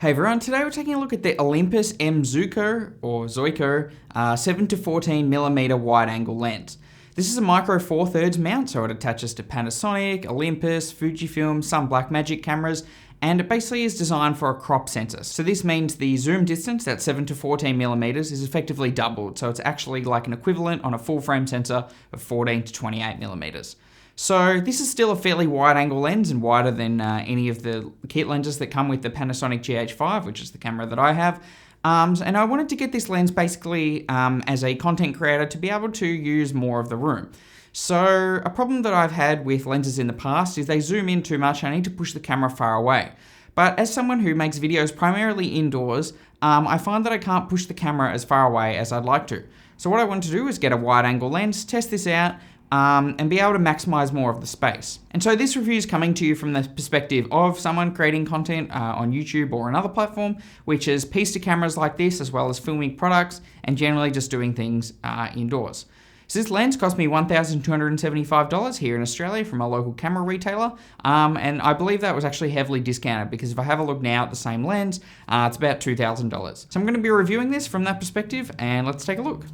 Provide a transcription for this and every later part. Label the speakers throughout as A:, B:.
A: Hey everyone, today we're taking a look at the Olympus M Zuiko, or Zuiko, 7 to 14mm wide angle lens. This is a micro four thirds mount, so it attaches to Panasonic, Olympus, Fujifilm, some Blackmagic cameras, and it basically is designed for a crop sensor. So this means the zoom distance, that 7 to 14mm, is effectively doubled, so it's actually like an equivalent on a full frame sensor of 14 to 28mm. So this is still a fairly wide angle lens and wider than any of the kit lenses that come with the Panasonic GH5, which is the camera that I have. And I wanted to get this lens basically as a content creator to be able to use more of the room. So a problem that I've had with lenses in the past is they zoom in too much and I need to push the camera far away. But as someone who makes videos primarily indoors, I find that I can't push the camera as far away as I'd like to. So what I want to do is get a wide angle lens, test this out, and be able to maximize more of the space. And so this review is coming to you from the perspective of someone creating content on YouTube or another platform, which is pieced to cameras like this, as well as filming products and generally just doing things indoors. So this lens cost me $1,275 here in Australia from a local camera retailer, and I believe that was actually heavily discounted because if I have a look now at the same lens, it's about $2,000. So I'm going to be reviewing this from that perspective, and let's take a look.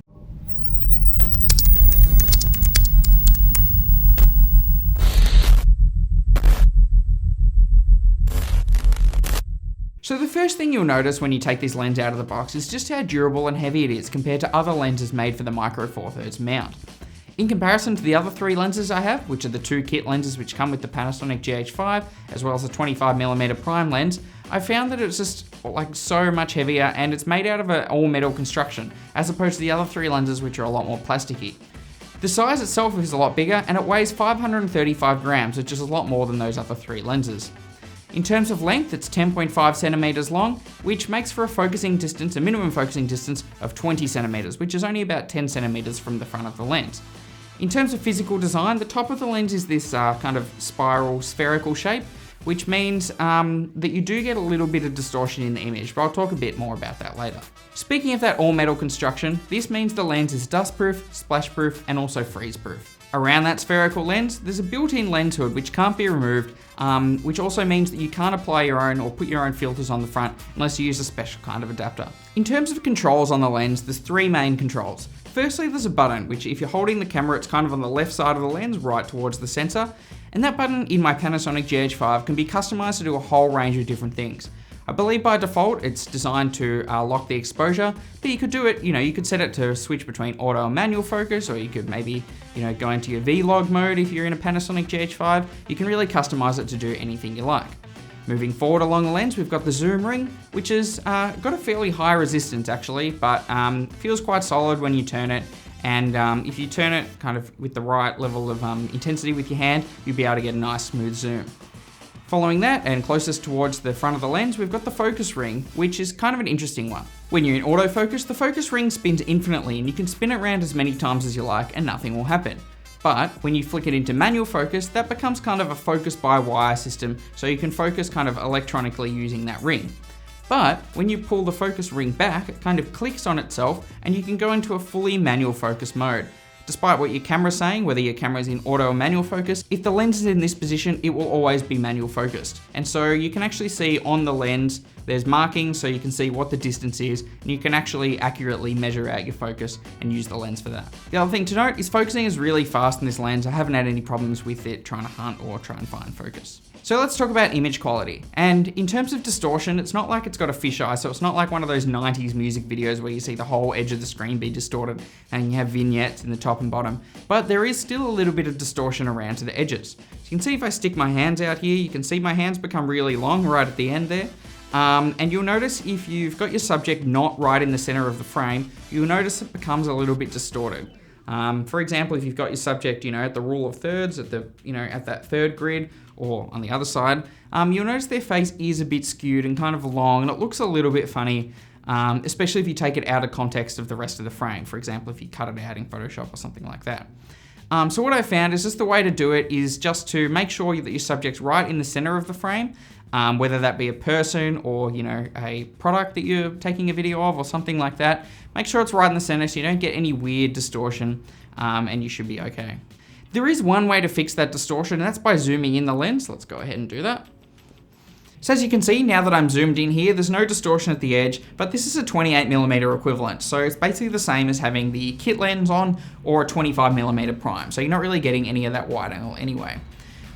A: So the first thing you'll notice when you take this lens out of the box is just how durable and heavy it is compared to other lenses made for the micro four thirds mount. In comparison to the other three lenses I have, which are the two kit lenses which come with the Panasonic GH5, as well as a 25mm prime lens, I found that it's just like so much heavier and it's made out of an all metal construction, as opposed to the other three lenses which are a lot more plasticky. The size itself is a lot bigger and it weighs 535 grams, which is a lot more than those other three lenses. In terms of length, it's 10.5 centimeters long, which makes for a focusing distance, a minimum focusing distance of 20 centimeters, which is only about 10 centimeters from the front of the lens. In terms of physical design, the top of the lens is this kind of spiral spherical shape, which means that you do get a little bit of distortion in the image, but I'll talk a bit more about that later. Speaking of that all metal construction, this means the lens is dustproof, splashproof, and also freeze-proof. Around that spherical lens, there's a built-in lens hood which can't be removed, which also means that you can't apply your own or put your own filters on the front unless you use a special kind of adapter. In terms of controls on the lens, there's three main controls. Firstly, there's a button, which if you're holding the camera, it's kind of on the left side of the lens, right towards the sensor. And that button in my Panasonic GH5 can be customized to do a whole range of different things. I believe by default it's designed to lock the exposure, but you could do it, you could set it to switch between auto and manual focus, or you could maybe, go into your Vlog mode if you're in a Panasonic GH5. You can really customize it to do anything you like. Moving forward along the lens, we've got the zoom ring, which has got a fairly high resistance actually, but feels quite solid when you turn it. And if you turn it kind of with the right level of intensity with your hand, you'll be able to get a nice smooth zoom. Following that, and closest towards the front of the lens, we've got the focus ring, which is kind of an interesting one. When you're in autofocus, the focus ring spins infinitely and you can spin it around as many times as you like and nothing will happen. But when you flick it into manual focus, that becomes kind of a focus by wire system, so you can focus kind of electronically using that ring. But when you pull the focus ring back, it kind of clicks on itself and you can go into a fully manual focus mode. Despite what your camera's saying, whether your camera's in auto or manual focus, if the lens is in this position, it will always be manual focused. And so you can actually see on the lens, there's markings so you can see what the distance is, and you can actually accurately measure out your focus and use the lens for that. The other thing to note is focusing is really fast in this lens. I haven't had any problems with it trying to hunt or try and find focus. So let's talk about image quality. And in terms of distortion, it's not like it's got a fisheye, so it's not like one of those 90s music videos where you see the whole edge of the screen be distorted and you have vignettes in the top and bottom. But there is still a little bit of distortion around to the edges. So you can see if I stick my hands out here, you can see my hands become really long right at the end there. And you'll notice if you've got your subject not right in the center of the frame, you'll notice it becomes a little bit distorted. For example, if you've got your subject, at the rule of thirds, at the, at that third grid, or on the other side, you'll notice their face is a bit skewed and kind of long, and it looks a little bit funny, especially if you take it out of context of the rest of the frame. For example, if you cut it out in Photoshop or something like that. So what I found is just the way to do it is just to make sure that your subject's right in the center of the frame, whether that be a person or, a product that you're taking a video of or something like that. Make sure it's right in the center so you don't get any weird distortion, and you should be okay. There is one way to fix that distortion, and that's by zooming in the lens. Let's go ahead and do that. So as you can see, now that I'm zoomed in here, there's no distortion at the edge, but this is a 28mm equivalent. So it's basically the same as having the kit lens on or a 25mm prime. So you're not really getting any of that wide angle anyway.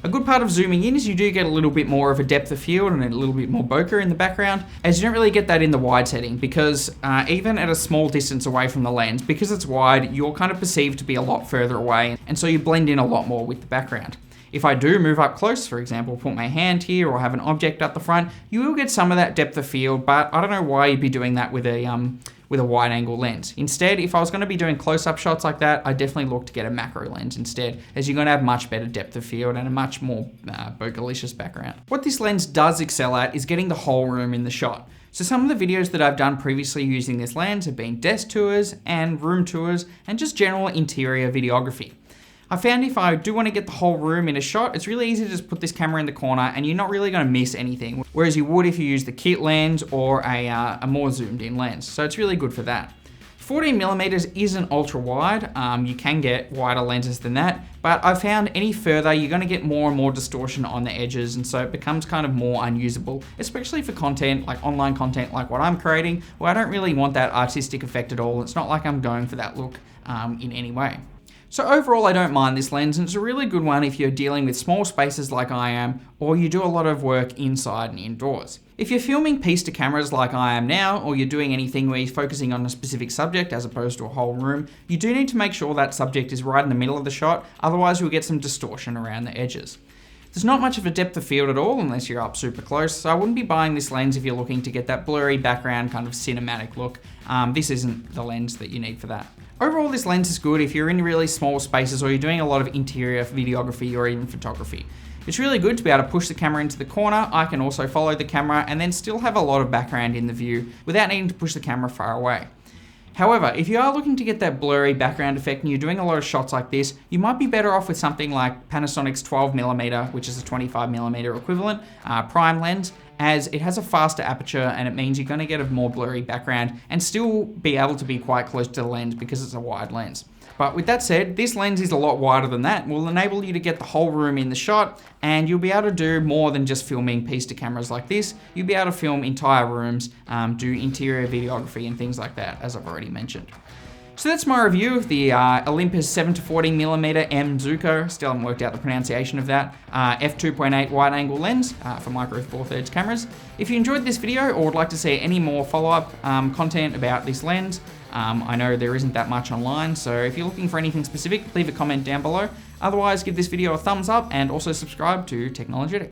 A: A good part of zooming in is you do get a little bit more of a depth of field and a little bit more bokeh in the background, as you don't really get that in the wide setting, because even at a small distance away from the lens, because it's wide, you're kind of perceived to be a lot further away, and so you blend in a lot more with the background. If I do move up close, for example, put my hand here or have an object at the front, you will get some of that depth of field, but I don't know why you'd be doing that with a wide angle lens. Instead, if I was going to be doing close-up shots like that, I definitely look to get a macro lens instead, as you're going to have much better depth of field and a much more bokeh-licious background. What this lens does excel at is getting the whole room in the shot. So some of the videos that I've done previously using this lens have been desk tours and room tours and just general interior videography. I found if I do want to get the whole room in a shot, it's really easy to just put this camera in the corner and you're not really going to miss anything, whereas you would if you use the kit lens or a more zoomed in lens. So it's really good for that. 14mm isn't ultra wide. You can get wider lenses than that, but I found any further, you're going to get more and more distortion on the edges, and so it becomes kind of more unusable, especially for content, like online content like what I'm creating, where I don't really want that artistic effect at all. It's not like I'm going for that look in any way. So overall, I don't mind this lens, and it's a really good one if you're dealing with small spaces like I am, or you do a lot of work inside and indoors. If you're filming piece to cameras like I am now, or you're doing anything where you're focusing on a specific subject as opposed to a whole room, you do need to make sure that subject is right in the middle of the shot, otherwise you'll get some distortion around the edges. There's not much of a depth of field at all unless you're up super close, so I wouldn't be buying this lens if you're looking to get that blurry background kind of cinematic look. This isn't the lens that you need for that. Overall, this lens is good if you're in really small spaces or you're doing a lot of interior videography or even photography. It's really good to be able to push the camera into the corner. I can also follow the camera and then still have a lot of background in the view without needing to push the camera far away. However, if you are looking to get that blurry background effect and you're doing a lot of shots like this, you might be better off with something like Panasonic's 12mm, which is a 25mm equivalent, prime lens, as it has a faster aperture and it means you're going to get a more blurry background and still be able to be quite close to the lens because it's a wide lens. But with that said, this lens is a lot wider than that and will enable you to get the whole room in the shot, and you'll be able to do more than just filming piece to cameras like this. You'll be able to film entire rooms, do interior videography and things like that, as I've already mentioned. So that's my review of the Olympus 7-14mm M Zuiko, still haven't worked out the pronunciation of that, f2.8 wide angle lens for micro four thirds cameras. If you enjoyed this video or would like to see any more follow-up content about this lens, I know there isn't that much online, so if you're looking for anything specific, leave a comment down below. Otherwise, give this video a thumbs up and also subscribe to Technologitic.